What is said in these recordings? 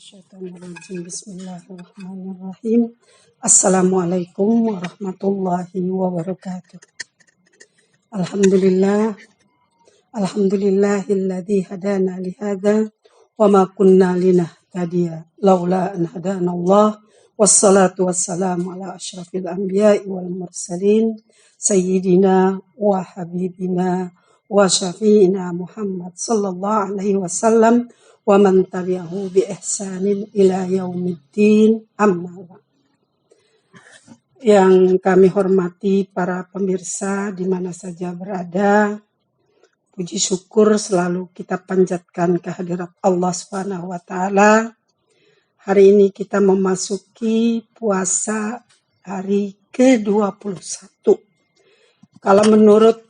Minasyaitonirrajim. Bismillahirrahmanirrahim. Assalamualaikum warahmatullahi wabarakatuh. Alhamdulillah. Alhamdulillahilladzi hadana lihadza wa ma kunna linahtadiya laula an hadanallah. Wassalatu wassalamu ala asyrafil anbiya'i wal mursalin sayyidina wa habibina wa syafi'ina Muhammad sallallahu alaihi wasallam wa man tabi'ahu bi ihsanin ila yaumiddin, amma ba'd. Yang kami hormati para pemirsa di mana saja berada, puji syukur selalu kita panjatkan kehadirat Allah Subhanahu wa taala. Hari ini kita memasuki puasa hari ke-21. Kalau menurut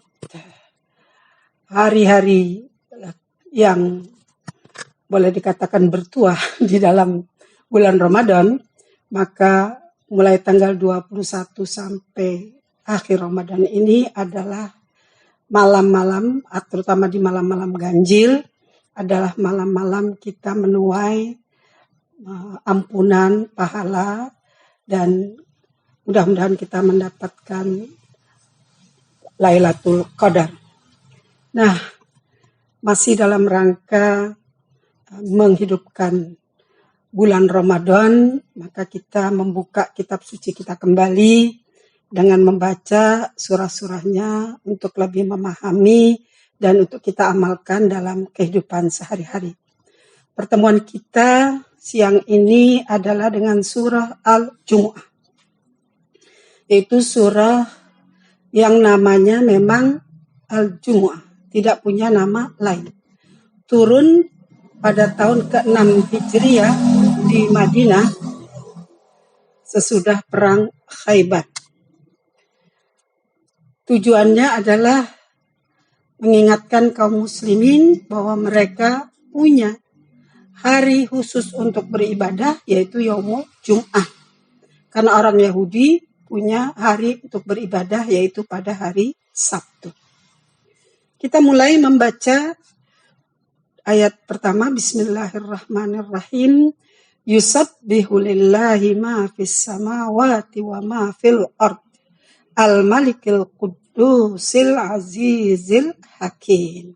hari-hari yang boleh dikatakan bertuah di dalam bulan Ramadan, maka mulai tanggal 21 sampai akhir Ramadan ini adalah malam-malam, terutama di malam-malam ganjil, adalah malam-malam kita menuai ampunan, pahala, dan mudah-mudahan kita mendapatkan Lailatul Qadar. Nah, masih dalam rangka menghidupkan bulan Ramadan, maka kita membuka kitab suci kita kembali dengan membaca surah-surahnya untuk lebih memahami dan untuk kita amalkan dalam kehidupan sehari-hari. Pertemuan kita siang ini adalah dengan surah Al-Jumu'ah, yaitu surah yang namanya memang Al-Jumu'ah, tidak punya nama lain. Turun pada tahun ke-6 Hijriah di Madinah sesudah perang Khaybar. Tujuannya adalah mengingatkan kaum muslimin bahwa mereka punya hari khusus untuk beribadah, yaitu Yaumul Jum'ah. Karena orang Yahudi punya hari untuk beribadah, yaitu pada hari Sabtu. Kita mulai membaca ayat pertama, Bismillahirrahmanirrahim. Yusabbihu lillahi ma fis samawati wa ma fil ard. Al-Malikil Quddusil Azizil Hakim.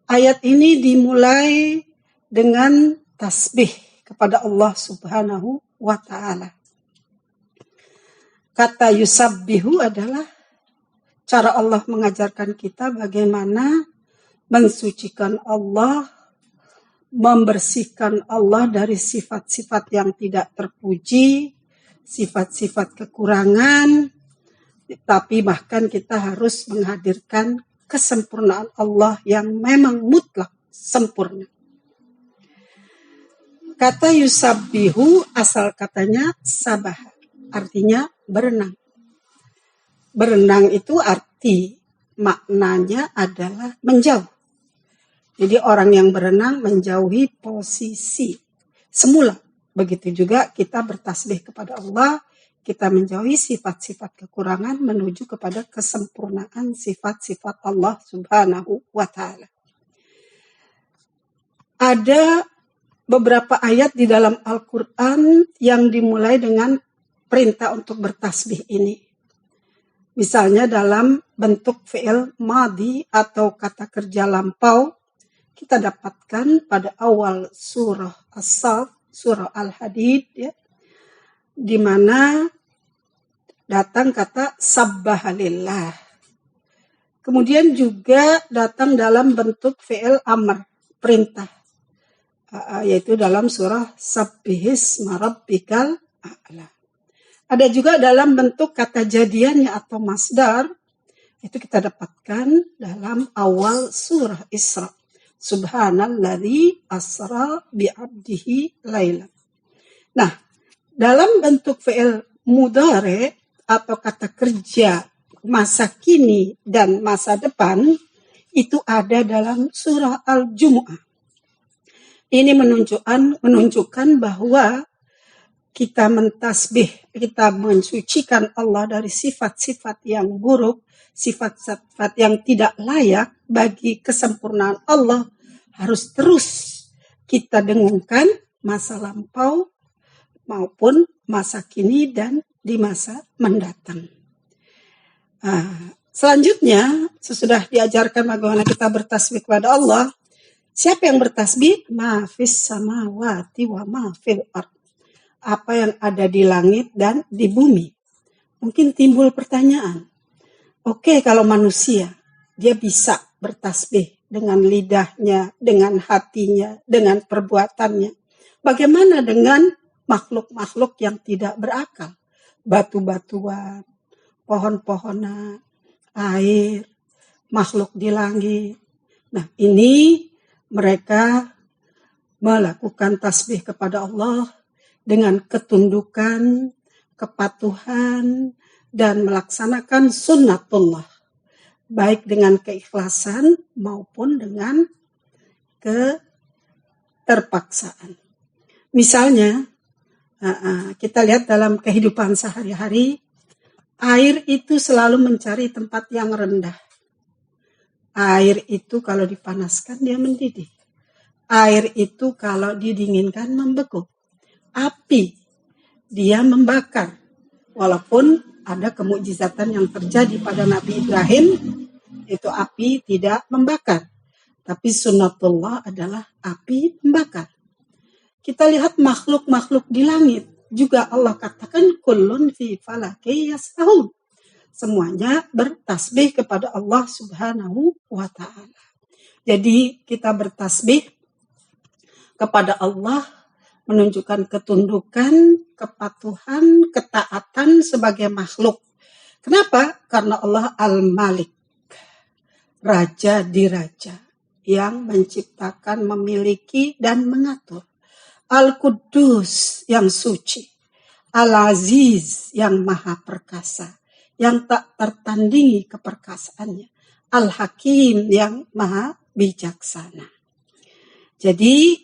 Ayat ini dimulai dengan tasbih kepada Allah Subhanahu wa ta'ala. Kata yusabbihu adalah cara Allah mengajarkan kita bagaimana mensucikan Allah, membersihkan Allah dari sifat-sifat yang tidak terpuji, sifat-sifat kekurangan, tapi bahkan kita harus menghadirkan kesempurnaan Allah yang memang mutlak sempurna. Kata yusabbihu asal katanya sabah, artinya berenang. Berenang itu maknanya adalah menjauh. Jadi orang yang berenang menjauhi posisi semula. Begitu juga kita bertasbih kepada Allah, kita menjauhi sifat-sifat kekurangan menuju kepada kesempurnaan sifat-sifat Allah Subhanahu wa ta'ala. Ada beberapa ayat di dalam Al-Quran yang dimulai dengan perintah untuk bertasbih ini. Misalnya dalam bentuk fi'il madhi atau kata kerja lampau, kita dapatkan pada awal surah As-Saff, surah Al-Hadid, ya, di mana datang kata sabbahalillah. Kemudian juga datang dalam bentuk fi'il amr, perintah, yaitu dalam surah Sabbihisma rabbikal a'la. Ada juga dalam bentuk kata jadiannya atau masdar, itu kita dapatkan dalam awal surah Isra. Subhanalladzi asra bi'abdihi laylan. Nah, dalam bentuk fi'il mudhari atau kata kerja masa kini dan masa depan, itu ada dalam surah Al-Jumu'ah. Ini menunjukkan bahwa kita mentasbih, kita mensucikan Allah dari sifat-sifat yang buruk, sifat-sifat yang tidak layak bagi kesempurnaan Allah, harus terus kita dengungkan, masa lampau maupun masa kini dan di masa mendatang. Selanjutnya, sesudah diajarkan bagaimana kita bertasbih kepada Allah, siapa yang bertasbih? Ma fis samawati wa ma fil ard. Apa yang ada di langit dan di bumi. Mungkin timbul pertanyaan. Oke, kalau manusia, dia bisa bertasbih dengan lidahnya, dengan hatinya, dengan perbuatannya. Bagaimana dengan makhluk-makhluk yang tidak berakal? Batu-batuan, pohon-pohonan, air, makhluk di langit. Nah, ini mereka melakukan tasbih kepada Allah dengan ketundukan, kepatuhan, dan melaksanakan sunnatullah. Baik dengan keikhlasan maupun dengan keterpaksaan. Misalnya, kita lihat dalam kehidupan sehari-hari, air itu selalu mencari tempat yang rendah. Air itu kalau dipanaskan dia mendidih. Air itu kalau didinginkan membeku. Api dia membakar. Walaupun ada kemukjizatan yang terjadi pada Nabi Ibrahim, itu api tidak membakar. Tapi sunnatullah adalah api membakar. Kita lihat makhluk-makhluk di langit. Juga Allah katakan, kullun fi falaki yas'ahun. Semuanya bertasbih kepada Allah Subhanahu wa ta'ala. Jadi kita bertasbih kepada Allah menunjukkan ketundukan, kepatuhan, ketaatan sebagai makhluk. Kenapa? Karena Allah Al-Malik, Raja di Raja, yang menciptakan, memiliki, dan mengatur. Al-Quddus, yang suci. Al-Aziz, yang maha perkasa, yang tak tertandingi keperkasaannya. Al-Hakim, yang maha bijaksana. Jadi,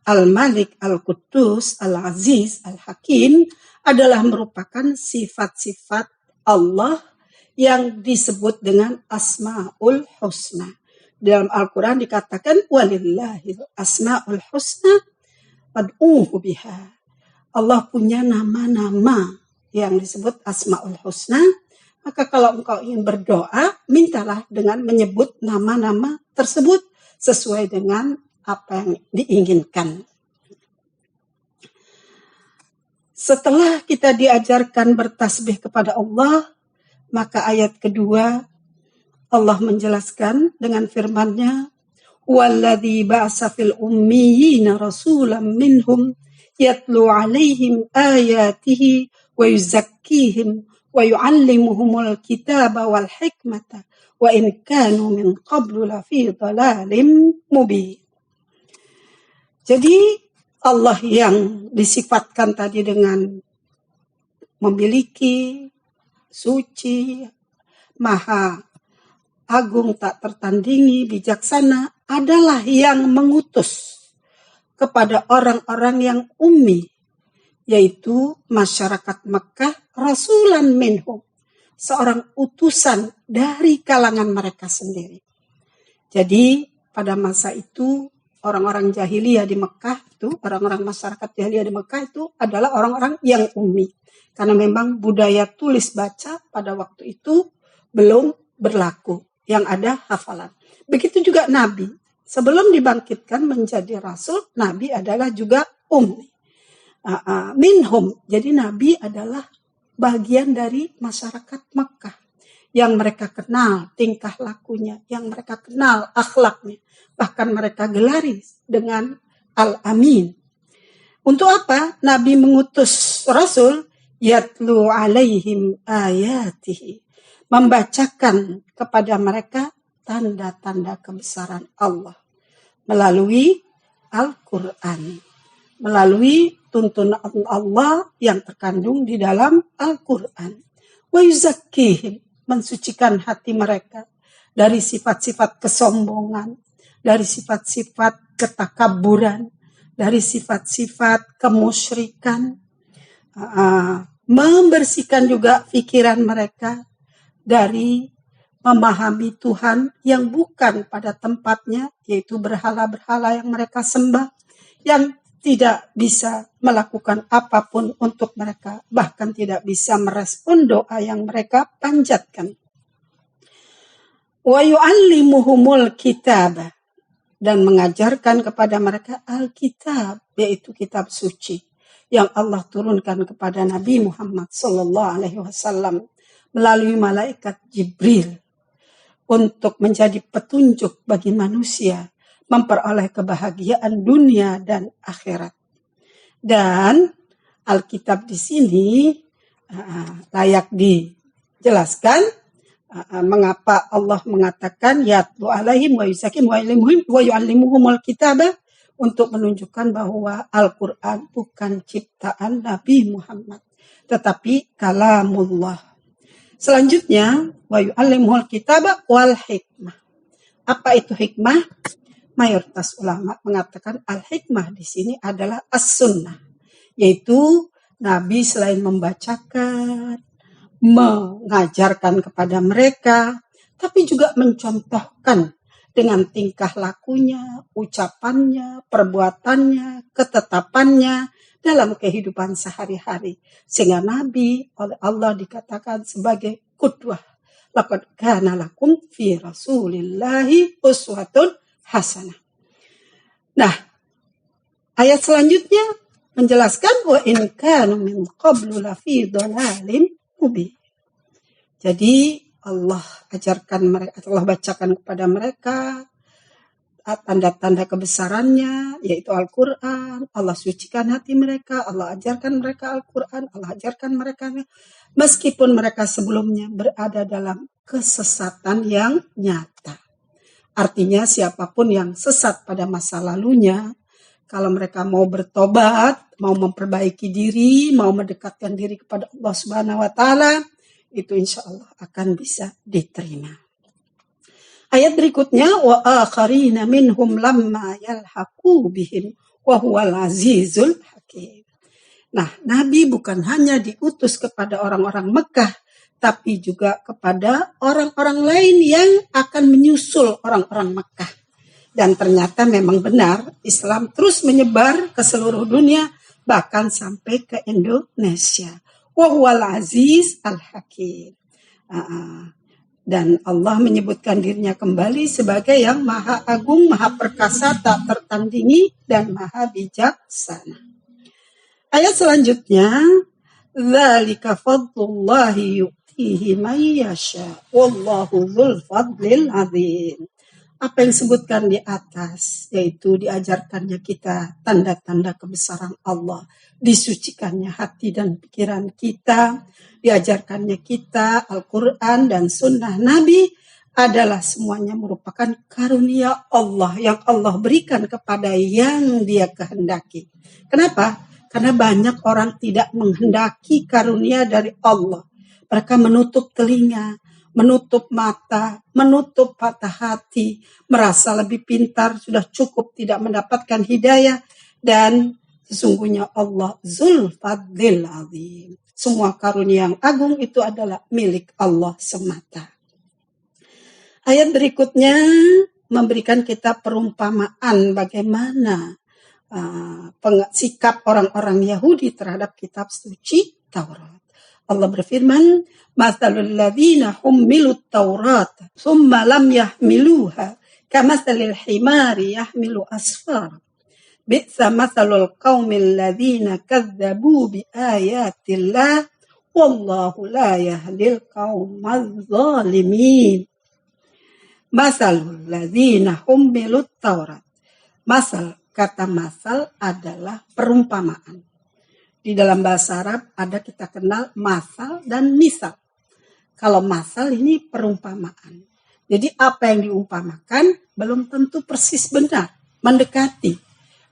Al-Malik, Al-Quddus, Al-Aziz, Al-Hakim adalah merupakan sifat-sifat Allah yang disebut dengan Asma'ul Husna. Dalam Al-Quran dikatakan, Walillahil Asma'ul Husna fad'uhu biha. Allah punya nama-nama yang disebut Asma'ul Husna. Maka kalau engkau ingin berdoa, mintalah dengan menyebut nama-nama tersebut sesuai dengan apa yang diinginkan. Setelah kita diajarkan bertasbih kepada Allah, maka ayat kedua Allah menjelaskan dengan firman-Nya, "Walladzi ba'atsa fil ummiyina rasulan minhum yatlu 'alaihim ayatihi wa yuzakkihim wa yu'allimuhumul kitaba wal hikmata wa in kanu min qablu lafi dhalalin mubin." Jadi Allah yang disifatkan tadi dengan memiliki, suci, maha agung, tak tertandingi, bijaksana, adalah yang mengutus kepada orang-orang yang ummi, yaitu masyarakat Mekah, rasulan minhum, seorang utusan dari kalangan mereka sendiri. Jadi pada masa itu orang-orang jahiliyah di Mekah itu, orang-orang masyarakat jahiliyah di Mekah itu adalah orang-orang yang ummi. Karena memang budaya tulis baca pada waktu itu belum berlaku. Yang ada hafalan. Begitu juga Nabi. Sebelum dibangkitkan menjadi Rasul, Nabi adalah juga ummi. Minhum. Jadi Nabi adalah bagian dari masyarakat Mekah. Yang mereka kenal tingkah lakunya. Yang mereka kenal akhlaknya. Bahkan mereka gelari dengan Al-Amin. Untuk apa? Nabi mengutus Rasul, yatlu alaihim ayatihi, membacakan kepada mereka tanda-tanda kebesaran Allah melalui Al-Quran, melalui tuntunan Allah yang terkandung di dalam Al-Quran. Wa yuzakkihim, mensucikan hati mereka dari sifat-sifat kesombongan, dari sifat-sifat ketakaburan, dari sifat-sifat kemusyrikan, membersihkan juga pikiran mereka dari memahami Tuhan yang bukan pada tempatnya, yaitu berhala-berhala yang mereka sembah, yang tidak bisa melakukan apapun untuk mereka, bahkan tidak bisa merespon doa yang mereka panjatkan. Wa yu'allimuhumul kitab, dan mengajarkan kepada mereka Alkitab, yaitu kitab suci yang Allah turunkan kepada Nabi Muhammad SAW melalui malaikat Jibril untuk menjadi petunjuk bagi manusia memperoleh kebahagiaan dunia dan akhirat. Dan Alkitab di sini layak dijelaskan mengapa Allah mengatakan yatlu alaihim wa yuzakim wa yu'allimuhumul kitaba, untuk menunjukkan bahwa Al-Quran bukan ciptaan Nabi Muhammad, tetapi kalamullah. Selanjutnya, wa yu'allimuhul kitaba wal hikmah. Apa itu hikmah? Mayoritas ulama mengatakan al-hikmah di sini adalah as-sunnah, yaitu Nabi selain membacakan, mengajarkan kepada mereka, tapi juga mencontohkan dengan tingkah lakunya, ucapannya, perbuatannya, ketetapannya dalam kehidupan sehari-hari. Sehingga Nabi oleh Allah dikatakan sebagai qudwah. Laqad kana lakum fi Rasulillahi uswatun hasanah. Nah, ayat selanjutnya menjelaskan wa in kanu min qablu lafi dhalalin mubin. Jadi Allah ajarkan mereka, Allah bacakan kepada mereka tanda-tanda kebesarannya, yaitu Al-Quran. Allah sucikan hati mereka, Allah ajarkan mereka Al-Quran, Allah ajarkan mereka, meskipun mereka sebelumnya berada dalam kesesatan yang nyata. Artinya siapapun yang sesat pada masa lalunya, kalau mereka mau bertobat, mau memperbaiki diri, mau mendekatkan diri kepada Allah Subhanahu wa Ta'ala, itu insya Allah akan bisa diterima. Ayat berikutnya, wa akharina minhum lamma yalhaqu bihim wa huwal azizul hakim. Nah, Nabi bukan hanya diutus kepada orang-orang Mekah, tapi juga kepada orang-orang lain yang akan menyusul orang-orang Mekah. Dan ternyata memang benar, Islam terus menyebar ke seluruh dunia, bahkan sampai ke Indonesia. Wa huwal aziz al-hakim. Dan Allah menyebutkan dirinya kembali sebagai yang maha agung, maha perkasa, tak tertandingi, dan maha bijaksana. Ayat selanjutnya, dzalika fadlullahi yu'tihi man yasha, wallahu dzul fadlil adzim. Apa yang disebutkan di atas, yaitu diajarkannya kita tanda-tanda kebesaran Allah, disucikannya hati dan pikiran kita, diajarkannya kita Al-Quran dan Sunnah Nabi, adalah semuanya merupakan karunia Allah yang Allah berikan kepada yang Dia kehendaki. Kenapa? Karena banyak orang tidak menghendaki karunia dari Allah. Mereka menutup telinga, menutup mata, menutup patah hati, merasa lebih pintar, sudah cukup tidak mendapatkan hidayah, dan sesungguhnya Allah Dzul Fadlil Adzim. Semua karunia yang agung itu adalah milik Allah semata. Ayat berikutnya memberikan kita perumpamaan bagaimana sikap orang-orang Yahudi terhadap kitab suci Taurat. Allah berfirman, "Matsalul ladzina hummilut Taurat, tsumma lam yahmiluha, kamatsalil himari yahmilu asfar. Bi'sa matsalul qaumil ladzina kadzdzabu biayatillah, wallahu la yahdil qaumaz zalimin." Matsalul ladzina hummilut Taurat. Masal, kata masal adalah perumpamaan. Di dalam bahasa Arab ada kita kenal masal dan misal. Kalau masal ini perumpamaan. Jadi apa yang diumpamakan belum tentu persis benar, mendekati.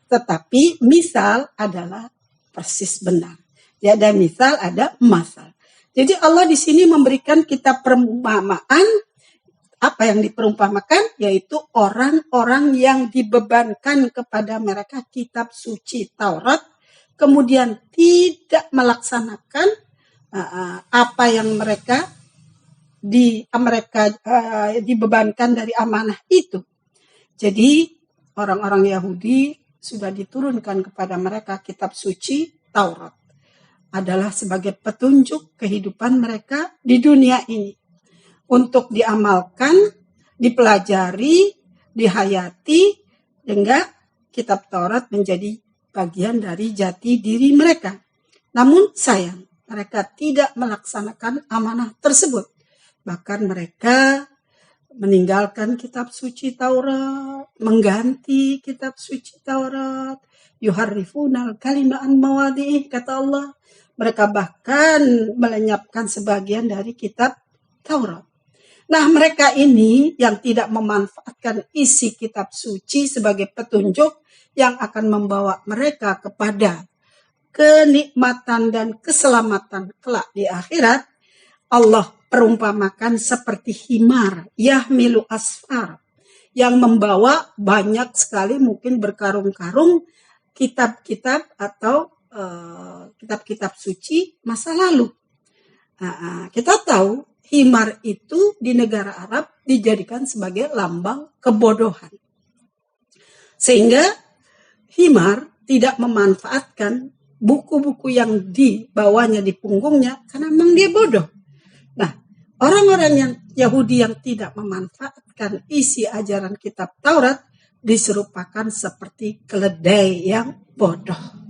Tetapi misal adalah persis benar. Ya, ada misal, ada masal. Jadi Allah di sini memberikan kita perumpamaan. Apa yang diperumpamakan? Yaitu orang-orang yang dibebankan kepada mereka kitab suci Taurat, kemudian tidak melaksanakan apa yang mereka dibebankan dari amanah itu. Jadi orang-orang Yahudi sudah diturunkan kepada mereka kitab suci Taurat adalah sebagai petunjuk kehidupan mereka di dunia ini untuk diamalkan, dipelajari, dihayati, hingga kitab Taurat menjadi bagian dari jati diri mereka. Namun sayang, mereka tidak melaksanakan amanah tersebut. Bahkan mereka meninggalkan kitab suci Taurat, mengganti kitab suci Taurat, yuharrifunal kalima an mawadhi'ih, kata Allah. Mereka bahkan melenyapkan sebagian dari kitab Taurat. Nah, mereka ini yang tidak memanfaatkan isi kitab suci sebagai petunjuk yang akan membawa mereka kepada kenikmatan dan keselamatan kelak di akhirat, Allah perumpamakan seperti himar yahmilu asfar yang membawa banyak sekali, mungkin berkarung-karung kitab-kitab atau kitab-kitab suci masa lalu. Kita tahu himar itu di negara Arab dijadikan sebagai lambang kebodohan. Sehingga himar tidak memanfaatkan buku-buku yang dibawanya di punggungnya karena memang dia bodoh. Nah, orang-orang yang Yahudi yang tidak memanfaatkan isi ajaran kitab Taurat diserupakan seperti keledai yang bodoh.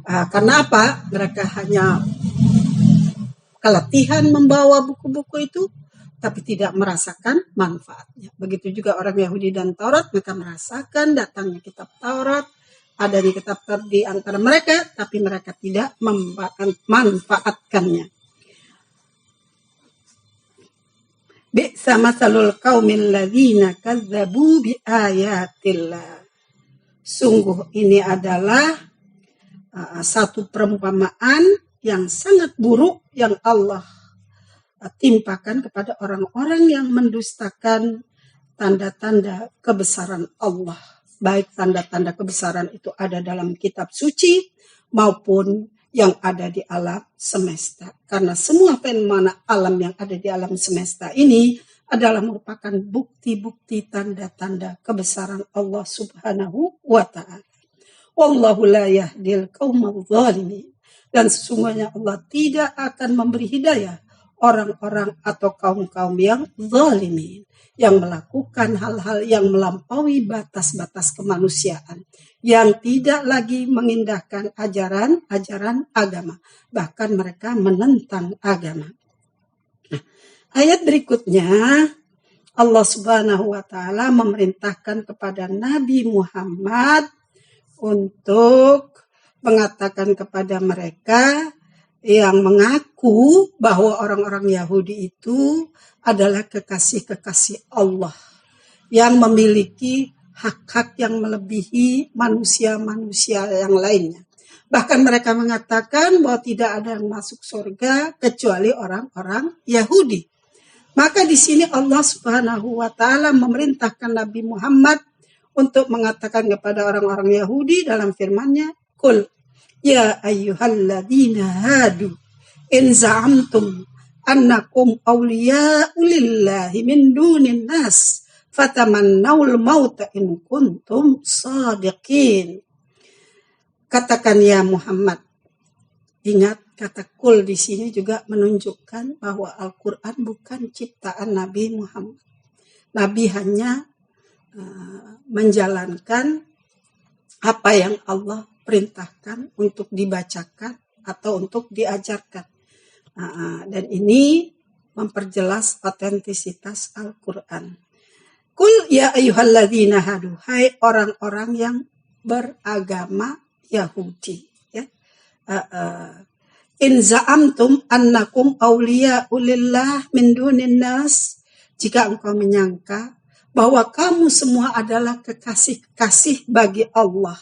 Karena apa? Mereka hanya keletihan membawa buku-buku itu, tapi tidak merasakan manfaatnya. Begitu juga orang Yahudi dan Taurat, mereka merasakan datangnya kitab Taurat, adanya kitab Taurat di antara mereka, tapi mereka tidak memanfaatkannya. Bi'sa masalul qaumil ladzina kadzabu bi ayatillah. Sungguh ini adalah satu perumpamaan yang sangat buruk yang Allah timpakan kepada orang-orang yang mendustakan tanda-tanda kebesaran Allah. Baik tanda-tanda kebesaran itu ada dalam kitab suci maupun yang ada di alam semesta. Karena semua fenomena alam yang ada di alam semesta ini adalah merupakan bukti-bukti tanda-tanda kebesaran Allah Subhanahu wa ta'ala. Wallahu la yahdil qaumadz zalimin. Dan sesungguhnya Allah tidak akan memberi hidayah orang-orang atau kaum-kaum yang zalimin, yang melakukan hal-hal yang melampaui batas-batas kemanusiaan, yang tidak lagi mengindahkan ajaran agama, bahkan mereka menentang agama. Nah, ayat berikutnya Allah Subhanahu wa ta'ala memerintahkan kepada Nabi Muhammad untuk mengatakan kepada mereka yang mengaku bahwa orang-orang Yahudi itu adalah kekasih-kekasih Allah yang memiliki hak-hak yang melebihi manusia-manusia yang lainnya. Bahkan mereka mengatakan bahwa tidak ada yang masuk surga kecuali orang-orang Yahudi. Maka di sini Allah Subhanahu wa ta'ala memerintahkan Nabi Muhammad untuk mengatakan kepada orang-orang Yahudi dalam firman-Nya, "Qul ya ayyuhalladzina hadu in za'amtum annakum awliya'u lillahi min dunin nas fatamannawul mauta in kuntum shadiqin." Katakan ya Muhammad. Ingat, kata kul di sini juga menunjukkan bahwa Al-Quran bukan ciptaan Nabi Muhammad. Nabi hanya menjalankan apa yang Allah perintahkan untuk dibacakan atau untuk diajarkan. Dan ini memperjelas otentisitas Al-Quran. Kul ya ayyuhalladzina hadu, hai orang-orang yang beragama Yahudi. Ya. In za'amtum annakum awliya'u lillah min dunin nas, jika engkau menyangka bahwa kamu semua adalah kekasih-kekasih bagi Allah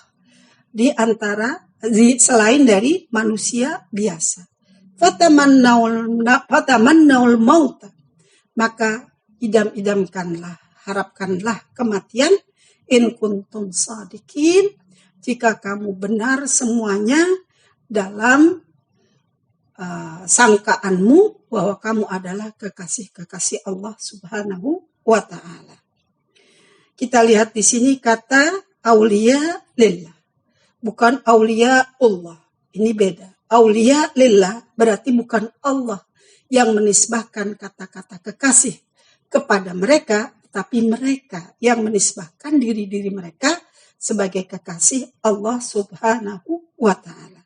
di antara selain dari manusia biasa. Fatamannawul mauta, maka idam-idamkanlah, harapkanlah kematian, in kuntum shadiqin, jika kamu benar semuanya dalam sangkaanmu bahwa kamu adalah kekasih-kekasih Allah Subhanahu wa ta'ala. Kita lihat di sini kata auliya lillah. bukan aulia Allah. Ini beda. Aulia lillah berarti bukan Allah yang menisbahkan kata-kata kekasih kepada mereka, tapi mereka yang menisbahkan diri-diri mereka sebagai kekasih Allah Subhanahu wa Ta'ala.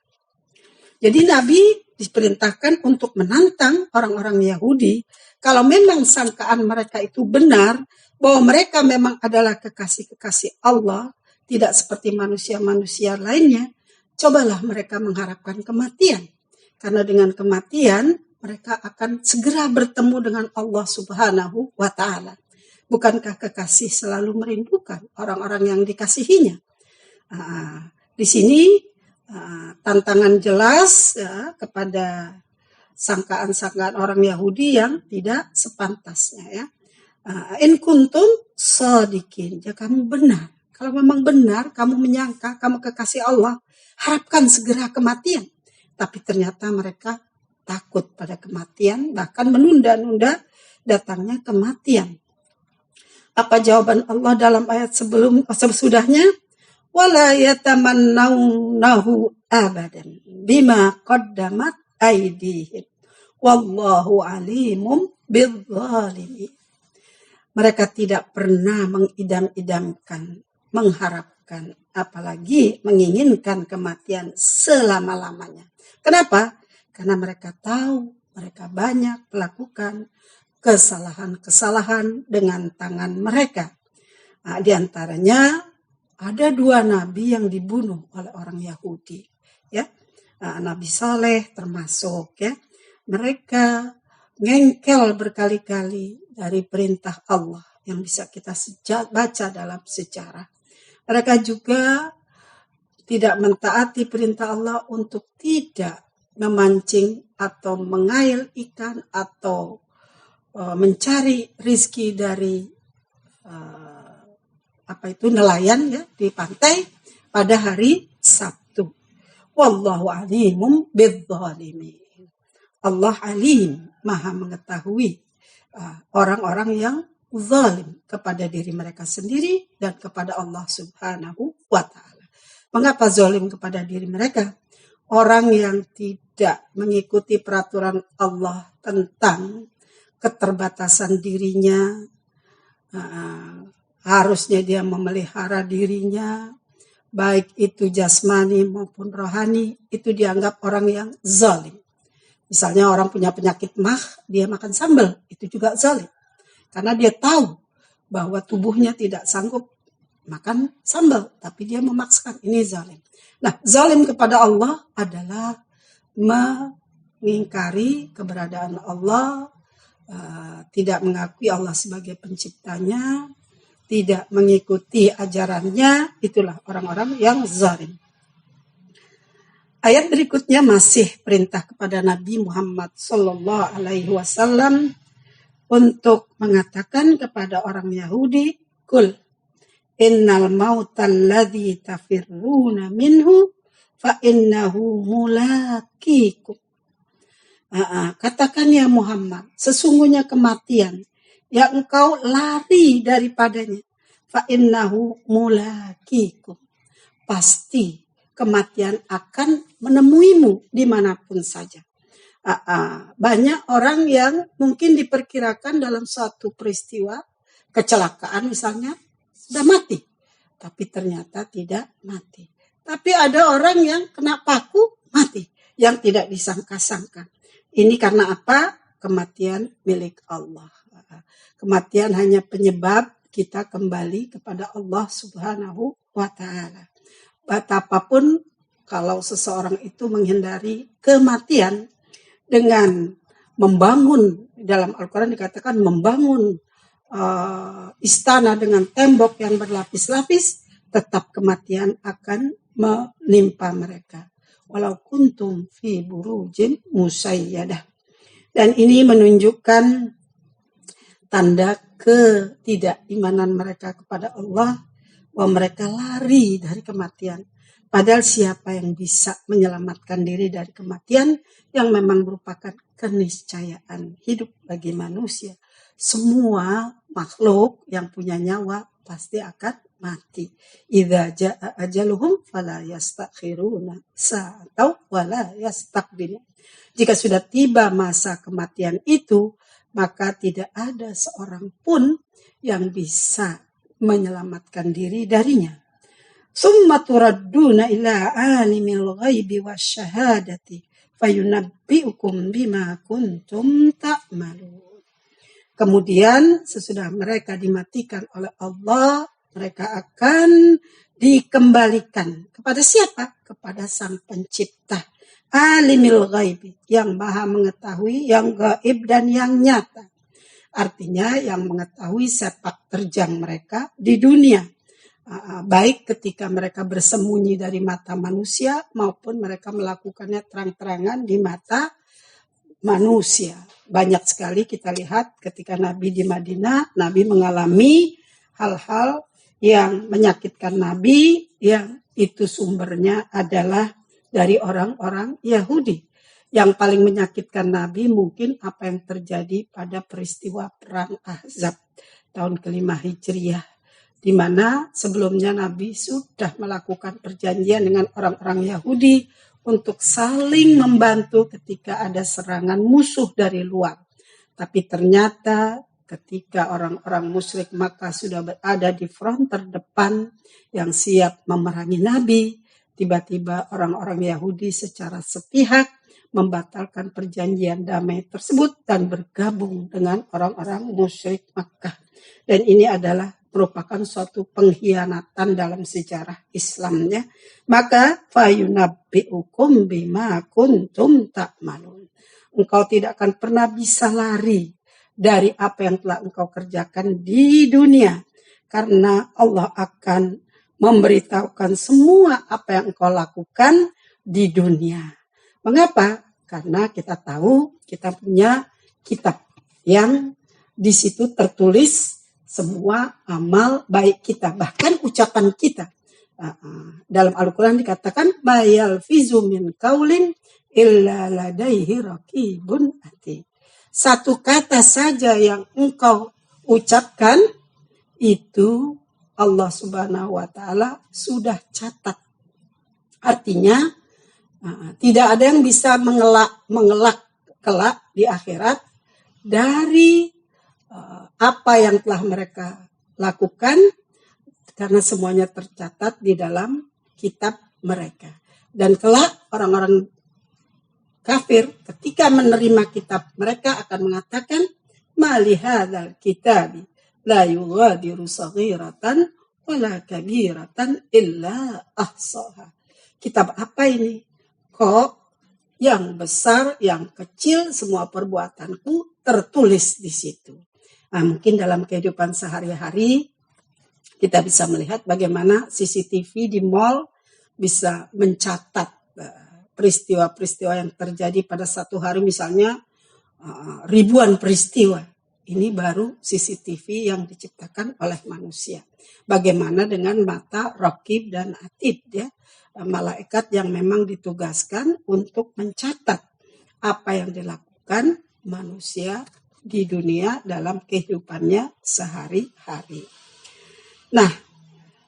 Jadi Nabi diperintahkan untuk menantang orang-orang Yahudi, kalau memang sangkaan mereka itu benar, bahwa mereka memang adalah kekasih-kekasih Allah, tidak seperti manusia-manusia lainnya, cobalah mereka mengharapkan kematian. Karena dengan kematian, mereka akan segera bertemu dengan Allah Subhanahu wa Ta'ala. Bukankah kekasih selalu merindukan orang-orang yang dikasihinya? Di sini tantangan jelas ya, kepada sangkaan-sangkaan orang Yahudi yang tidak sepantasnya ya. In kuntum shadiqin, jika kamu benar. Kalau memang benar, kamu menyangka kamu kekasih Allah, harapkan segera kematian. Tapi ternyata mereka takut pada kematian, bahkan menunda-nunda datangnya kematian. Apa jawaban Allah dalam ayat sesudahnya? Wala yatamannawnahu abadan bima qaddamat aydihim wallahu alimum bidzalimin. Mereka tidak pernah mengidam-idamkan, mengharapkan, apalagi menginginkan kematian selama-lamanya. Kenapa? Karena mereka tahu mereka banyak melakukan kesalahan-kesalahan dengan tangan mereka. Di antaranya ada 2 nabi yang dibunuh oleh orang Yahudi. Ya, Nabi Saleh termasuk. Ya, mereka ngengkel berkali-kali dari perintah Allah yang bisa kita baca dalam sejarah. Mereka juga tidak mentaati perintah Allah untuk tidak memancing atau mengail ikan atau mencari rizki dari nelayan ya di pantai pada hari Sabtu. Wallahu alimum bidzalimin. Allah alim, maha mengetahui orang-orang yang zalim kepada diri mereka sendiri dan kepada Allah Subhanahu wa Ta'ala. Mengapa zalim kepada diri mereka? Orang yang tidak mengikuti peraturan Allah tentang keterbatasan dirinya, harusnya dia memelihara dirinya, baik itu jasmani maupun rohani, itu dianggap orang yang zalim. Misalnya orang punya penyakit mah, dia makan sambal, itu juga zalim. Karena dia tahu bahwa tubuhnya tidak sanggup makan sambal, tapi dia memaksakan, ini zalim. Nah, zalim kepada Allah adalah mengingkari keberadaan Allah, tidak mengakui Allah sebagai penciptanya, tidak mengikuti ajarannya, itulah orang-orang yang zalim. Ayat berikutnya masih perintah kepada Nabi Muhammad sallallahu alaihi wasallam untuk mengatakan kepada orang Yahudi, "Qul innal mautal ladzi tafirruna minhu fa innahu mulaqikum." Katakan ya Muhammad, sesungguhnya kematian yang engkau lari daripadanya, fa innahu mulaqikum, pasti kematian akan menemuimu dimanapun saja. Banyak orang yang mungkin diperkirakan dalam suatu peristiwa kecelakaan misalnya sudah mati, tapi ternyata tidak mati. Tapi ada orang yang kena paku mati, yang tidak disangka-sangka. Ini karena apa? Kematian milik Allah. Kematian hanya penyebab kita kembali kepada Allah Subhanahu wa Ta'ala. Betapapun kalau seseorang itu menghindari kematian dengan membangun, dalam Al-Quran dikatakan membangun istana dengan tembok yang berlapis-lapis, tetap kematian akan menimpa mereka. Walau kuntum fi burujin musayyadah. Dan ini menunjukkan tanda ketidakimanan mereka kepada Allah, bahwa mereka lari dari kematian. Padahal siapa yang bisa menyelamatkan diri dari kematian yang memang merupakan keniscayaan hidup bagi manusia. Semua makhluk yang punya nyawa pasti akan mati. Idza jaa ajaluhum fala yastakhiruna sa'atau wala yastaqdimun. Jika sudah tiba masa kematian itu, maka tidak ada seorang pun yang bisa menyelamatkan diri darinya. Summa turadduna ila alimil ghaibi wasyahadati fayunabbi'ukum bima kuntum ta'malun. Kemudian sesudah mereka dimatikan oleh Allah, mereka akan dikembalikan kepada siapa? Kepada Sang Pencipta. Alimil ghaibi, yang maha mengetahui yang gaib dan yang nyata. Artinya yang mengetahui sepak terjang mereka di dunia. Baik ketika mereka bersembunyi dari mata manusia maupun mereka melakukannya terang-terangan di mata manusia. Banyak sekali kita lihat ketika Nabi di Madinah, Nabi mengalami hal-hal yang menyakitkan Nabi, yang itu sumbernya adalah dari orang-orang Yahudi. Yang paling menyakitkan Nabi mungkin apa yang terjadi pada peristiwa Perang Ahzab tahun ke-5 Hijriah. Di mana sebelumnya Nabi sudah melakukan perjanjian dengan orang-orang Yahudi untuk saling membantu ketika ada serangan musuh dari luar. Tapi ternyata ketika orang-orang musyrik Makkah sudah berada di front terdepan yang siap memerangi Nabi, tiba-tiba orang-orang Yahudi secara sepihak membatalkan perjanjian damai tersebut dan bergabung dengan orang-orang musyrik Makkah. Dan ini adalah merupakan suatu pengkhianatan dalam sejarah Islamnya. Maka fayunabbi'ukum bima kuntum ta'malun. Engkau tidak akan pernah bisa lari dari apa yang telah engkau kerjakan di dunia. Karena Allah akan memberitahukan semua apa yang engkau lakukan di dunia. Mengapa? Karena kita tahu kita punya kitab yang di situ tertulis semua amal baik kita, bahkan ucapan kita. Dalam Al-Quran dikatakan ma yalfizu min qaulin illa ladaihi raqibun atid. Satu kata saja yang engkau ucapkan itu Allah Subhanahu wa taala sudah catat. Artinya tidak ada yang bisa mengelak kelak di akhirat dari apa yang telah mereka lakukan, karena semuanya tercatat di dalam kitab mereka. Dan kelak orang-orang kafir ketika menerima kitab mereka akan mengatakan ma li hadzal kitabi la yughadiru saghiratan wala kabiratan illa ahsaha. Kitab apa ini? Kok yang besar, yang kecil, semua perbuatanku tertulis di situ. Mungkin dalam kehidupan sehari-hari kita bisa melihat bagaimana CCTV di mall bisa mencatat peristiwa-peristiwa yang terjadi pada satu hari, misalnya ribuan peristiwa. Ini baru CCTV yang diciptakan oleh manusia. Bagaimana dengan mata Raqib dan Atid, ya, malaikat yang memang ditugaskan untuk mencatat apa yang dilakukan manusia di dunia dalam kehidupannya sehari-hari. Nah,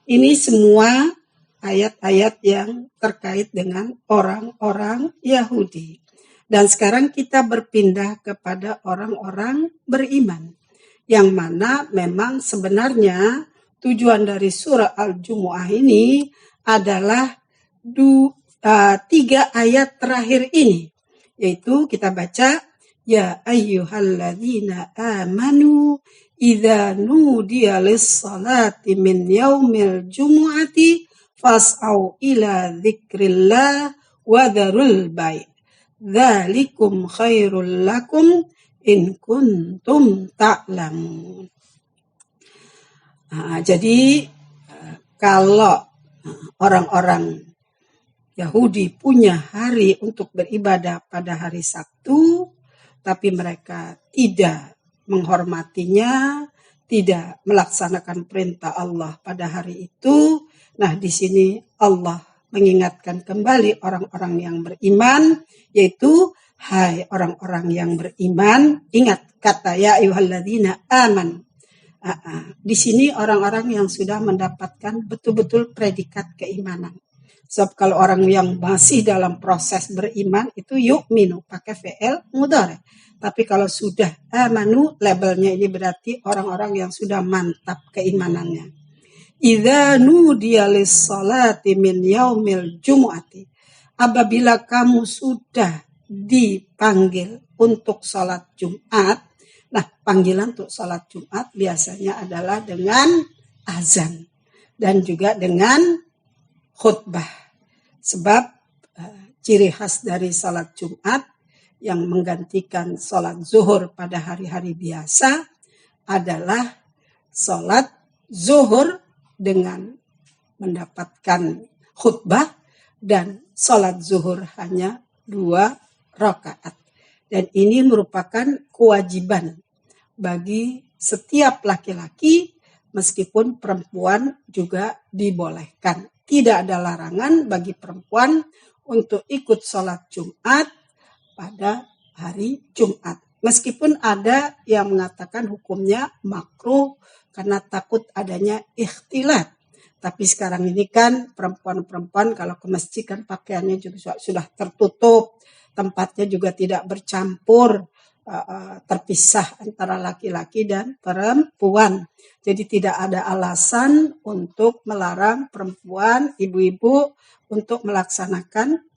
ini semua ayat-ayat yang terkait dengan orang-orang Yahudi. Dan sekarang kita berpindah kepada orang-orang beriman. Yang mana memang sebenarnya tujuan dari surah Al-Jumu'ah ini adalah 3 ayat terakhir ini. Yaitu kita baca, ya ayyuhalladzina amanu idza nudiya lis-salati min yaumil jumu'ati fas'au ila dzikrillah wa dzarul bai'. Dzalikum khairul lakum in kuntum ta'lamun. Jadi kalau orang-orang Yahudi punya hari untuk beribadah pada hari Sabtu, tapi mereka tidak menghormatinya, tidak melaksanakan perintah Allah pada hari itu. Nah, di sini Allah mengingatkan kembali orang-orang yang beriman, yaitu hai orang-orang yang beriman, ingat kata ya ayyuhalladzina aman. Di sini orang-orang yang sudah mendapatkan betul-betul predikat keimanan. Sebab kalau orang yang masih dalam proses beriman itu yu'minu pakai fi'il mudhari. Tapi kalau sudah amanu, labelnya ini berarti orang-orang yang sudah mantap keimanannya. Idza nudiya lis-salati min yaumil jumu'ati. Apabila kamu sudah dipanggil untuk salat Jumat. Nah, panggilan untuk salat Jumat biasanya adalah dengan azan dan juga dengan khutbah. Sebab ciri khas dari salat Jumat yang menggantikan salat zuhur pada hari-hari biasa adalah salat zuhur dengan mendapatkan khutbah dan salat zuhur hanya 2 rakaat. Dan ini merupakan kewajiban bagi setiap laki-laki, meskipun perempuan juga dibolehkan. Tidak ada larangan bagi perempuan untuk ikut sholat Jumat pada hari Jumat. Meskipun ada yang mengatakan hukumnya makruh karena takut adanya ikhtilat. Tapi sekarang ini kan perempuan-perempuan kalau ke masjid kan pakaiannya juga sudah tertutup. Tempatnya juga tidak bercampur, terpisah antara laki-laki dan perempuan. Jadi tidak ada alasan untuk melarang perempuan, ibu-ibu untuk melaksanakan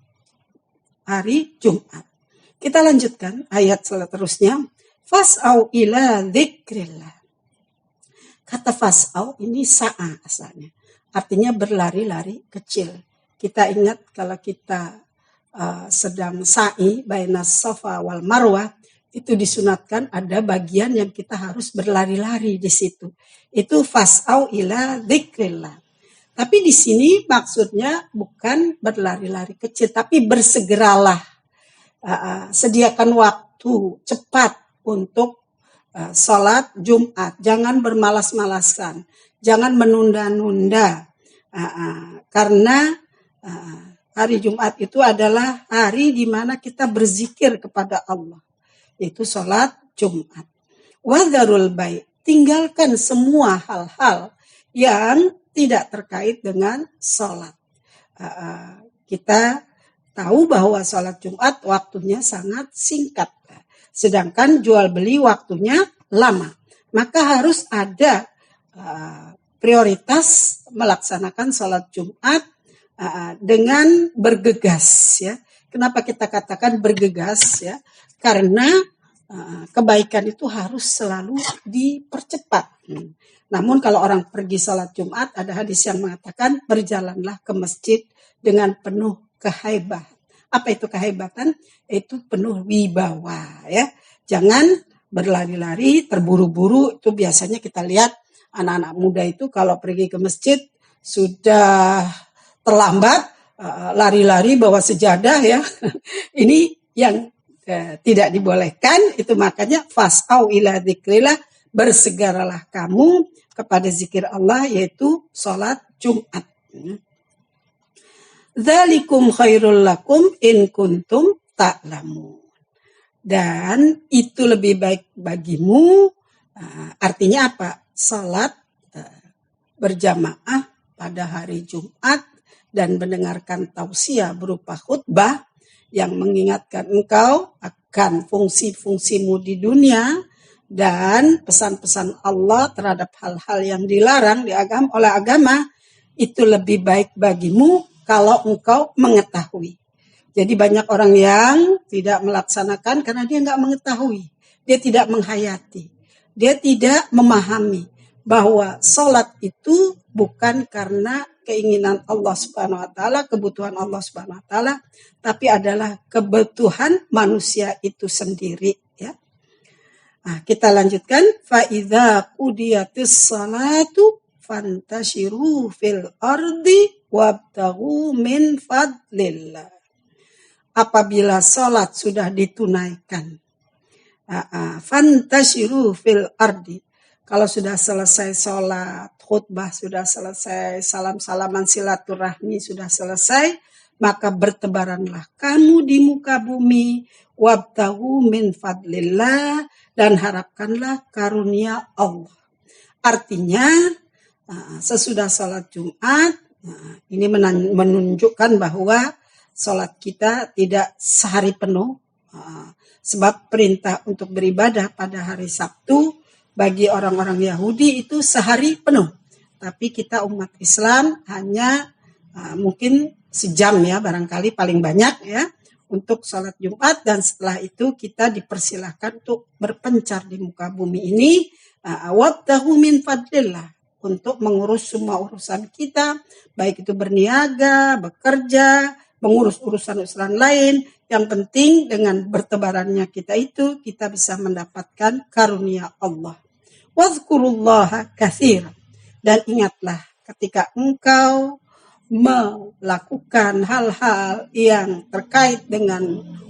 hari Jumat. Kita lanjutkan ayat seterusnya. Fas'au ila dzikrillah. Kata fas'au ini sa'a asalnya. Artinya berlari-lari kecil. Kita ingat kalau kita sedang sa'i bainas safa wal marwah, itu disunatkan ada bagian yang kita harus berlari-lari di situ. Itu fas'au ila dzikrillah. Tapi di sini maksudnya bukan berlari-lari kecil, tapi bersegeralah. Sediakan waktu cepat untuk sholat Jumat. Jangan bermalas-malasan. Jangan menunda-nunda. Karena hari Jumat itu adalah hari di mana kita berzikir kepada Allah. Yaitu sholat Jumat. Wadharul bai'. Tinggalkan semua hal-hal yang tidak terkait dengan sholat. Kita tahu bahwa sholat Jumat waktunya sangat singkat. Sedangkan jual beli waktunya lama. Maka harus ada prioritas melaksanakan sholat Jumat dengan bergegas. Ya. Kenapa kita katakan bergegas? Ya? Karena kebaikan itu harus selalu dipercepat. Namun kalau orang pergi sholat Jumat, ada hadis yang mengatakan berjalanlah ke masjid dengan penuh kehaibatan. Apa itu kehaibatan? Itu penuh wibawa. Ya. Jangan berlari-lari, terburu-buru. Itu biasanya kita lihat anak-anak muda itu kalau pergi ke masjid sudah terlambat, lari-lari bawa sejadah. Ya. Ini yang tidak dibolehkan. Itu makanya fas'au ila dzikrillah, bersegeralah kamu kepada zikir Allah, yaitu sholat Jumat. Dzalikum khairul lakum in kuntum ta'lamun. Dan itu lebih baik bagimu. Artinya apa? Sholat berjamaah pada hari Jumat dan mendengarkan tausiah berupa khutbah yang mengingatkan engkau akan fungsi-fungsimu di dunia dan pesan-pesan Allah terhadap hal-hal yang dilarang oleh agama, itu lebih baik bagimu kalau engkau mengetahui. Jadi banyak orang yang tidak melaksanakan karena dia nggak mengetahui. Dia tidak menghayati. Dia tidak memahami bahwa sholat itu bukan karena keinginan Allah Subhanahu wa taala, kebutuhan Allah Subhanahu wa taala, tapi adalah kebutuhan manusia itu sendiri, ya. Nah, kita lanjutkan fa idza qudiyatis salatu fantashiru fil ardi wabtaghu min fadlillah. Apabila salat sudah ditunaikan, fantashiru fil ardi, Kalau sudah selesai sholat, khutbah sudah selesai, salam-salaman silaturahmi sudah selesai, maka bertebaranlah kamu di muka bumi, wabtahu min fadlillah, dan harapkanlah karunia Allah. Artinya, sesudah sholat Jumat, ini menunjukkan bahwa sholat kita tidak sehari penuh, sebab perintah untuk beribadah pada hari Sabtu bagi orang-orang Yahudi itu sehari penuh. Tapi kita umat Islam hanya mungkin sejam ya, barangkali paling banyak ya, untuk sholat Jumat. Dan setelah itu kita dipersilahkan untuk berpencar di muka bumi ini. Wabtahu min fadlillah, untuk mengurus semua urusan kita, baik itu berniaga, bekerja, mengurus urusan-urusan lain. Yang penting dengan bertebarannya kita itu, kita bisa mendapatkan karunia Allah. Wazkurullaha katsiran, dan ingatlah ketika engkau melakukan hal-hal yang terkait dengan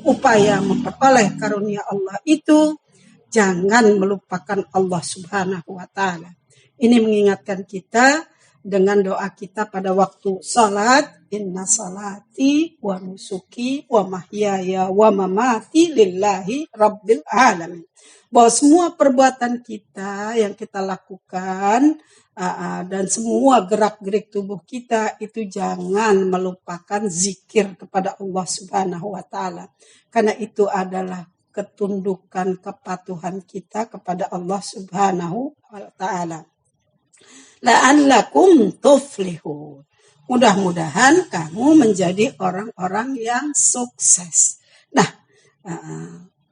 upaya memperoleh karunia Allah itu, jangan melupakan Allah Subhanahu wa Ta'ala. Ini mengingatkan kita dengan doa kita pada waktu salat, inna salati wa nusuki wa mahyaya wa mamati lillahi rabbil alamin. Bahwa semua perbuatan kita yang kita lakukan dan semua gerak-gerik tubuh kita itu jangan melupakan zikir kepada Allah Subhanahu wa Ta'ala. Karena itu adalah ketundukan kepatuhan kita kepada Allah Subhanahu wa Ta'ala. La'allakum tuflihun. Mudah-mudahan kamu menjadi orang-orang yang sukses. Nah,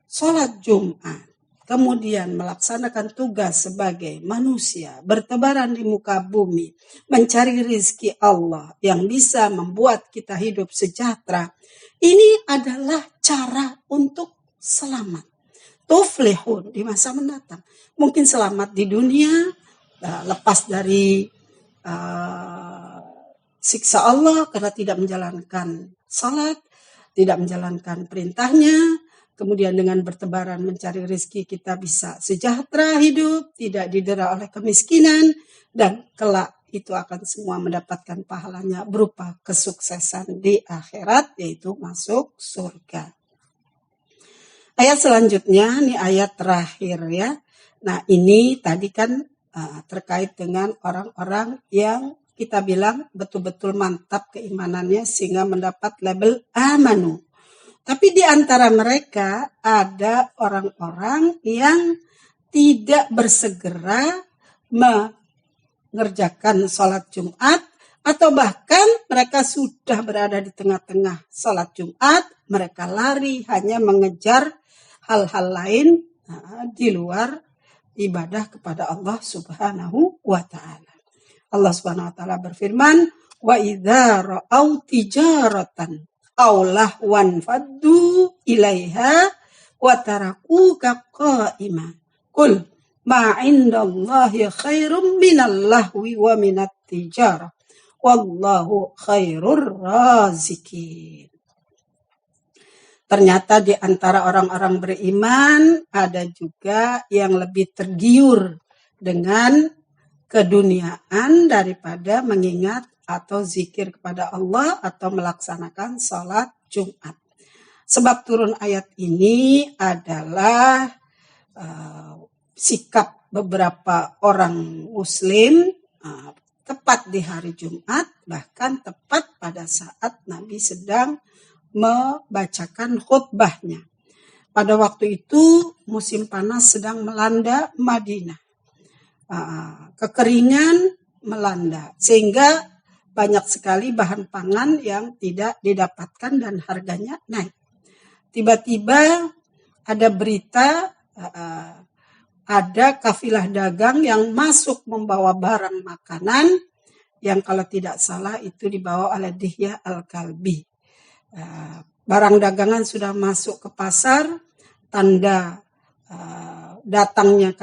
sholat Jumat, kemudian melaksanakan tugas sebagai manusia, bertebaran di muka bumi, mencari rizki Allah yang bisa membuat kita hidup sejahtera. Ini adalah cara untuk selamat. Tuflihun di masa mendatang. Mungkin selamat di dunia, lepas dari siksa Allah karena tidak menjalankan salat, tidak menjalankan perintahnya. Kemudian dengan bertebaran mencari rezeki kita bisa sejahtera hidup, tidak didera oleh kemiskinan, dan kelak itu akan semua mendapatkan pahalanya berupa kesuksesan di akhirat, yaitu masuk surga. Ayat selanjutnya, ini ayat terakhir ya. Nah ini tadi kan terkait dengan orang-orang yang kita bilang betul-betul mantap keimanannya sehingga mendapat label amanu. Tapi di antara mereka ada orang-orang yang tidak bersegera mengerjakan sholat Jumat, atau bahkan mereka sudah berada di tengah-tengah sholat Jumat, mereka lari hanya mengejar hal-hal lain di luar ibadah kepada Allah Subhanahu wa Ta'ala. Allah Subhanahu wa Ta'ala berfirman, wa idza ra'au tijaratan aw lahwan faddu ilaiha wa tarakuka qa'ima qul ma 'indallahi khairum minal lahwi wa minat tijarah wallahu khairur razikin. Ternyata di antara orang-orang beriman ada juga yang lebih tergiur dengan keduniaan daripada mengingat atau zikir kepada Allah atau melaksanakan salat Jumat. Sebab turun ayat ini adalah sikap beberapa orang Muslim tepat di hari Jumat, bahkan tepat pada saat Nabi sedang membacakan khutbahnya. Pada waktu itu musim panas sedang melanda Madinah. Kekeringan melanda sehingga banyak sekali bahan pangan yang tidak didapatkan dan harganya naik. Tiba-tiba ada berita ada kafilah dagang yang masuk membawa barang makanan yang kalau tidak salah itu dibawa oleh Dihya Al-Kalbi. Barang dagangan sudah masuk ke pasar, tanda datangnya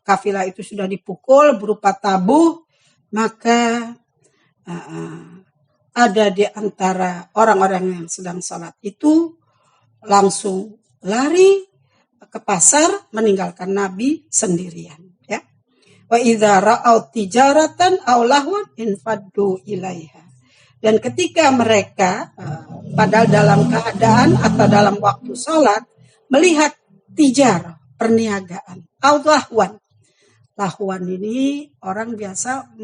kafilah itu sudah dipukul berupa tabuh, maka ada di antara orang-orang yang sedang salat itu langsung lari ke pasar meninggalkan Nabi sendirian. Ya. Wa idza ra'au tijaratan aw lahwan infaddu ilaiha. Dan ketika mereka padahal dalam keadaan atau dalam waktu sholat melihat tijar, perniagaan, aw lahwan. Lahwan ini orang biasa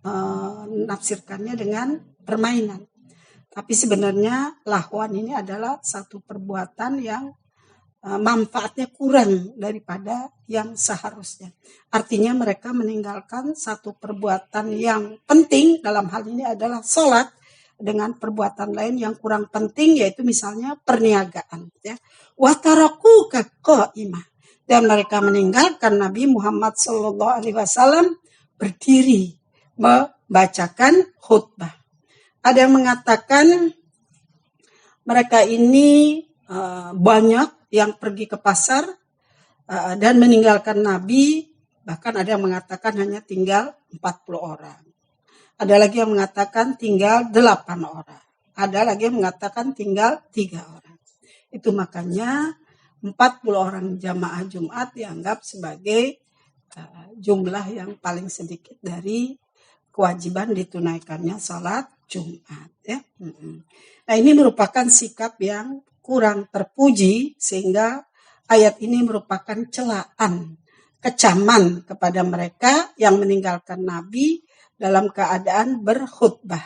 menafsirkannya dengan permainan. Tapi sebenarnya lahwan ini adalah satu perbuatan yang manfaatnya kurang daripada yang seharusnya. Artinya mereka meninggalkan satu perbuatan yang penting, dalam hal ini adalah sholat, dengan perbuatan lain yang kurang penting, yaitu misalnya perniagaan. Ya. Wa tarakuka qa'imah. Dan mereka meninggalkan Nabi Muhammad SAW berdiri membacakan khutbah. Ada yang mengatakan mereka ini banyak yang pergi ke pasar dan meninggalkan Nabi, bahkan ada yang mengatakan hanya tinggal 40 orang. Ada lagi yang mengatakan tinggal 8 orang. Ada lagi yang mengatakan tinggal 3 orang. Itu makanya 40 orang jamaah Jumat dianggap sebagai jumlah yang paling sedikit dari kewajiban ditunaikannya sholat Jumat. Ya. Nah, ini merupakan sikap yang kurang terpuji, sehingga ayat ini merupakan celaan, kecaman kepada mereka yang meninggalkan Nabi dalam keadaan berkhutbah.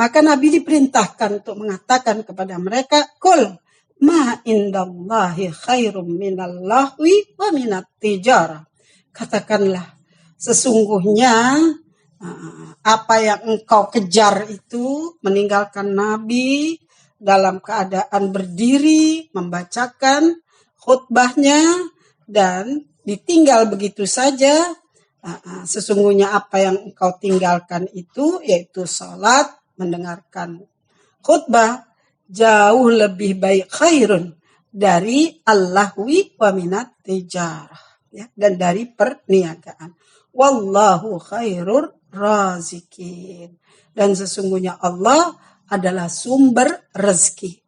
Maka Nabi diperintahkan untuk mengatakan kepada mereka, "Qul ma indallahi khairum minal lahwi wa minat tijarah." Katakanlah, sesungguhnya apa yang engkau kejar itu, meninggalkan Nabi dalam keadaan berdiri, membacakan khutbahnya, dan ditinggal begitu saja. Sesungguhnya apa yang engkau tinggalkan itu, yaitu sholat, mendengarkan khutbah, jauh lebih baik, khairun, dari al-lahwi wa minat tijarah, ya, dan dari perniagaan. Wallahu khairur razikin. Dan sesungguhnya Allah adalah sumber rezeki.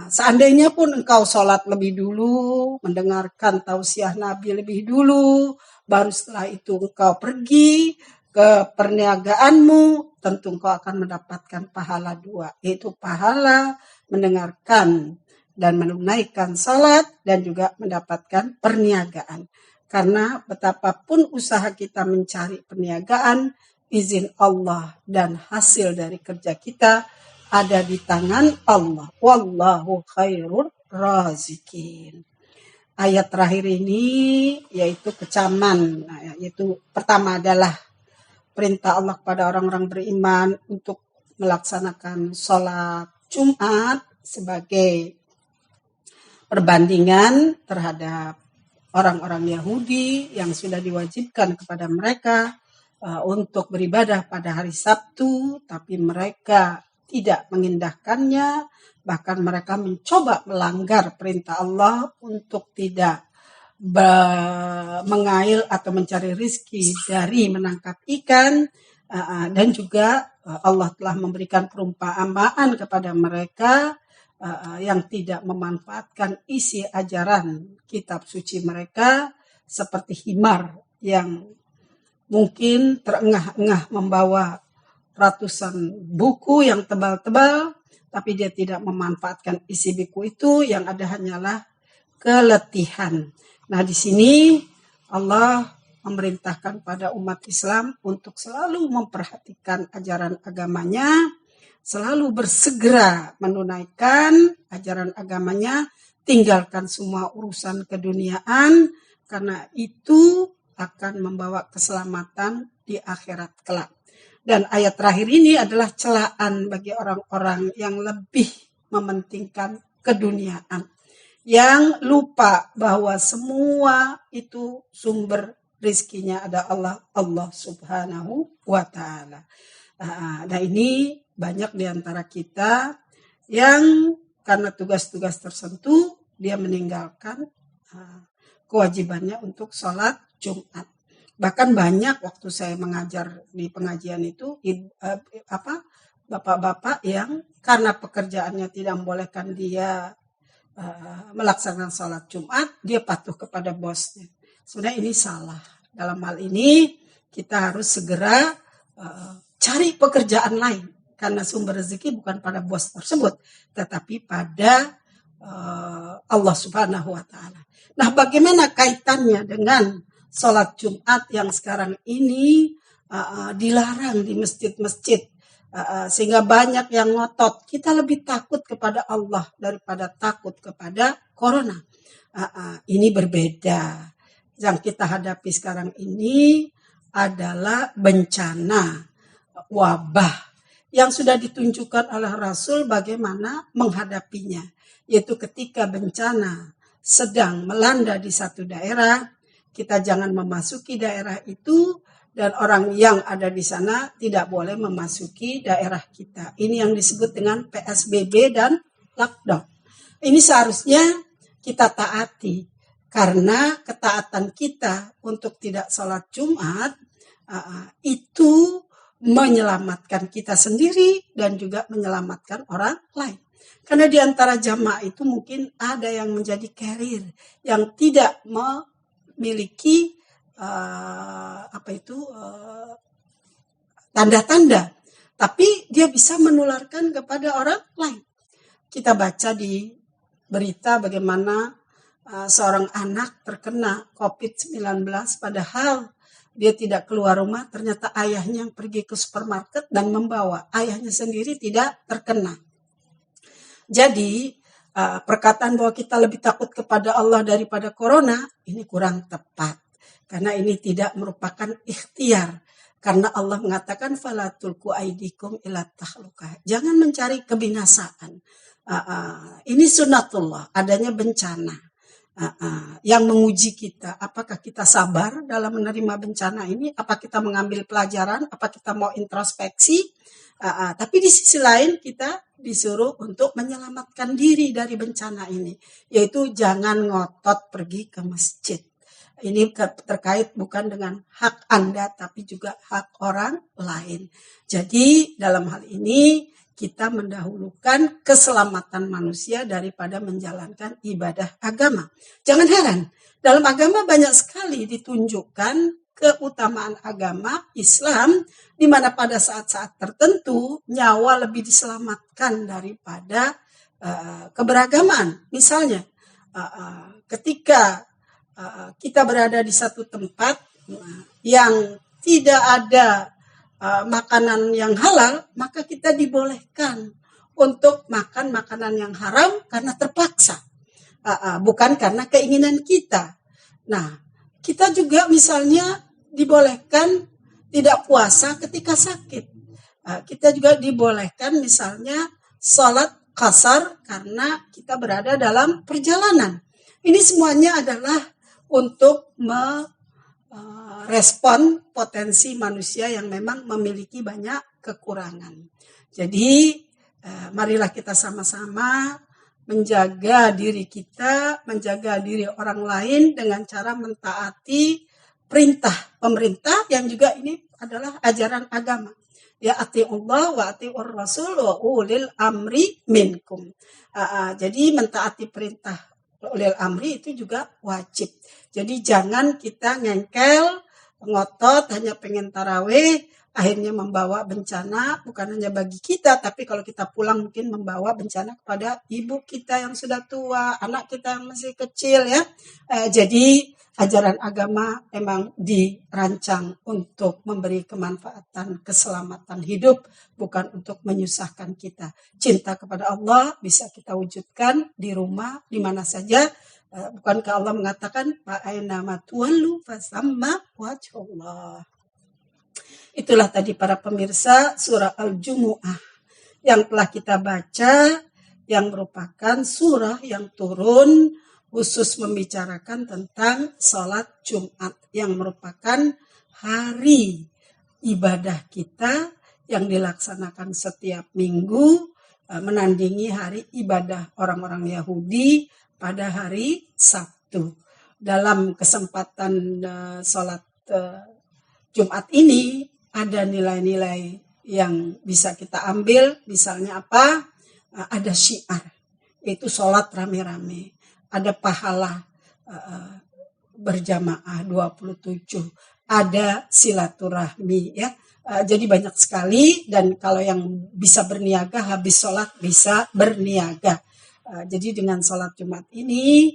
Seandainya pun engkau sholat lebih dulu, mendengarkan tausiah Nabi lebih dulu, baru setelah itu engkau pergi ke perniagaanmu, tentu engkau akan mendapatkan pahala 2, yaitu pahala mendengarkan dan menunaikan sholat, dan juga mendapatkan perniagaan. Karena betapapun usaha kita mencari perniagaan, izin Allah dan hasil dari kerja kita ada di tangan Allah. Wallahu khairur razikin. Ayat terakhir ini yaitu kecaman. Yaitu pertama adalah perintah Allah kepada orang-orang beriman untuk melaksanakan sholat Jumat sebagai perbandingan terhadap orang-orang Yahudi yang sudah diwajibkan kepada mereka untuk beribadah pada hari Sabtu, tapi mereka tidak mengindahkannya, bahkan mereka mencoba melanggar perintah Allah untuk tidak mengail atau mencari rizki dari menangkap ikan, dan juga Allah telah memberikan perumpamaan kepada mereka yang tidak memanfaatkan isi ajaran kitab suci mereka, seperti himar yang mungkin terengah-engah membawa ratusan buku yang tebal-tebal, tapi dia tidak memanfaatkan isi buku itu, yang ada hanyalah keletihan. Nah, di sini Allah memerintahkan pada umat Islam untuk selalu memperhatikan ajaran agamanya, selalu bersegera menunaikan ajaran agamanya, tinggalkan semua urusan keduniaan, karena itu akan membawa keselamatan di akhirat kelak. Dan ayat terakhir ini adalah celaan bagi orang-orang yang lebih mementingkan keduniaan, yang lupa bahwa semua itu sumber rizkinya ada Allah Subhanahu wa Ta'ala. Nah, ini banyak di antara kita yang karena tugas-tugas tertentu dia meninggalkan kewajibannya untuk sholat Jumat. Bahkan banyak waktu saya mengajar di pengajian itu bapak-bapak yang karena pekerjaannya tidak membolehkan dia melaksanakan sholat Jumat, dia patuh kepada bosnya. Sebenarnya ini salah. Dalam hal ini kita harus segera cari pekerjaan lain, karena sumber rezeki bukan pada bos tersebut, tetapi pada Allah Subhanahu wa Ta'ala. Nah, bagaimana kaitannya dengan sholat Jumat yang sekarang ini dilarang di masjid-masjid, sehingga banyak yang ngotot? Kita lebih takut kepada Allah daripada takut kepada corona. Ini berbeda. Yang kita hadapi sekarang ini adalah bencana, wabah, yang sudah ditunjukkan oleh Rasul bagaimana menghadapinya. Yaitu ketika bencana sedang melanda di satu daerah, kita jangan memasuki daerah itu, dan orang yang ada di sana tidak boleh memasuki daerah kita. Ini yang disebut dengan PSBB dan lockdown. Ini seharusnya kita taati, karena ketaatan kita untuk tidak sholat Jumat itu menyelamatkan kita sendiri dan juga menyelamatkan orang lain. Karena di antara jamaah itu mungkin ada yang menjadi carrier, yang tidak memiliki tanda-tanda, tapi dia bisa menularkan kepada orang lain. Kita baca di berita bagaimana seorang anak terkena COVID-19, padahal dia tidak keluar rumah, ternyata ayahnya yang pergi ke supermarket dan membawa, ayahnya sendiri tidak terkena. Jadi perkataan bahwa kita lebih takut kepada Allah daripada corona, ini kurang tepat. Karena ini tidak merupakan ikhtiar. Karena Allah mengatakan, fala tulqu aidikum ila tahlukah. Jangan mencari kebinasaan. Ini sunnatullah, adanya bencana. Yang menguji kita, apakah kita sabar dalam menerima bencana ini, apa kita mengambil pelajaran, apa kita mau introspeksi. Tapi di sisi lain kita disuruh untuk menyelamatkan diri dari bencana ini, yaitu jangan ngotot pergi ke masjid. Ini terkait bukan dengan hak Anda, tapi juga hak orang lain. Jadi dalam hal ini kita mendahulukan keselamatan manusia daripada menjalankan ibadah agama. Jangan heran, dalam agama banyak sekali ditunjukkan keutamaan agama Islam, di mana pada saat-saat tertentu nyawa lebih diselamatkan daripada keberagaman. Misalnya ketika kita berada di satu tempat yang tidak ada makanan yang halal, maka kita dibolehkan untuk makan makanan yang haram karena terpaksa, bukan karena keinginan kita. Nah, kita juga misalnya dibolehkan tidak puasa ketika sakit. Kita juga dibolehkan misalnya sholat qasar karena kita berada dalam perjalanan. Ini semuanya adalah untuk merespon potensi manusia yang memang memiliki banyak kekurangan. Jadi marilah kita sama-sama menjaga diri kita, menjaga diri orang lain dengan cara mentaati perintah pemerintah yang juga ini adalah ajaran agama. Ya, atiullah wa atiur rasul wa ulil amri minkum. Jadi mentaati perintah ulil amri itu juga wajib. Jadi jangan kita ngengkel, ngotot, hanya pengen tarawih, akhirnya membawa bencana bukan hanya bagi kita, tapi kalau kita pulang mungkin membawa bencana kepada ibu kita yang sudah tua, anak kita yang masih kecil ya. Jadi ajaran agama memang dirancang untuk memberi kemanfaatan, keselamatan hidup, bukan untuk menyusahkan kita. Cinta kepada Allah bisa kita wujudkan di rumah, di mana saja. Bukankah Allah mengatakan, fa'ainama tuwallu fasamma wajhullah. Itulah tadi para pemirsa surah Al-Jumu'ah yang telah kita baca, yang merupakan surah yang turun khusus membicarakan tentang sholat Jumat, yang merupakan hari ibadah kita yang dilaksanakan setiap minggu, menandingi hari ibadah orang-orang Yahudi pada hari Sabtu. Dalam kesempatan sholat Jumat ini ada nilai-nilai yang bisa kita ambil, misalnya apa? Ada syiar, yaitu sholat rame-rame. Ada pahala berjamaah 27, ada silaturahmi ya. Jadi banyak sekali, dan kalau yang bisa berniaga habis sholat bisa berniaga. Jadi dengan sholat Jumat ini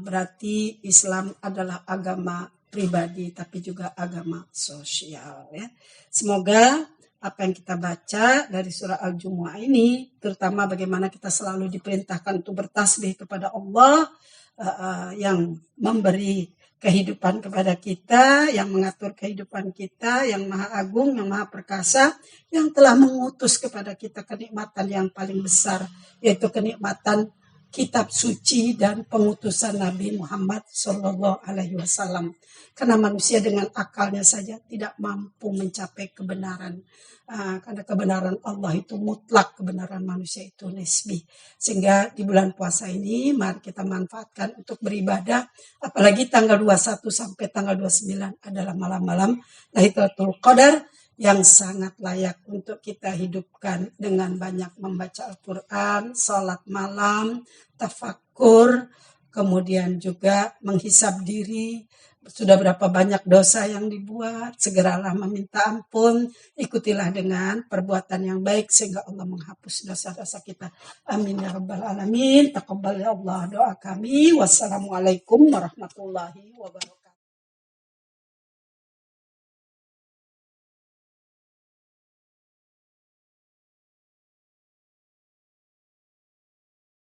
berarti Islam adalah agama pribadi tapi juga agama sosial ya. Semoga apa yang kita baca dari surah Al-Jumu'ah ini, terutama bagaimana kita selalu diperintahkan untuk bertasbih kepada Allah yang memberi kehidupan kepada kita, yang mengatur kehidupan kita, yang maha agung, yang maha perkasa, yang telah mengutus kepada kita kenikmatan yang paling besar, yaitu kenikmatan kitab suci dan pengutusan Nabi Muhammad Sallallahu Alaihi Wasallam. Karena manusia dengan akalnya saja tidak mampu mencapai kebenaran. Karena kebenaran Allah itu mutlak, kebenaran manusia itu nisbi. Sehingga di bulan puasa ini mari kita manfaatkan untuk beribadah. Apalagi tanggal 21 sampai tanggal 29 adalah malam-malam Lailatul Qadar yang sangat layak untuk kita hidupkan dengan banyak membaca Al-Quran, salat malam, tafakkur, kemudian juga menghisab diri. Sudah berapa banyak dosa yang dibuat, segeralah meminta ampun, ikutilah dengan perbuatan yang baik sehingga Allah menghapus dosa-dosa kita. Amin ya rabbal alamin. Taqabbal ya Allah doa kami. Wassalamualaikum warahmatullahi wabarakatuh.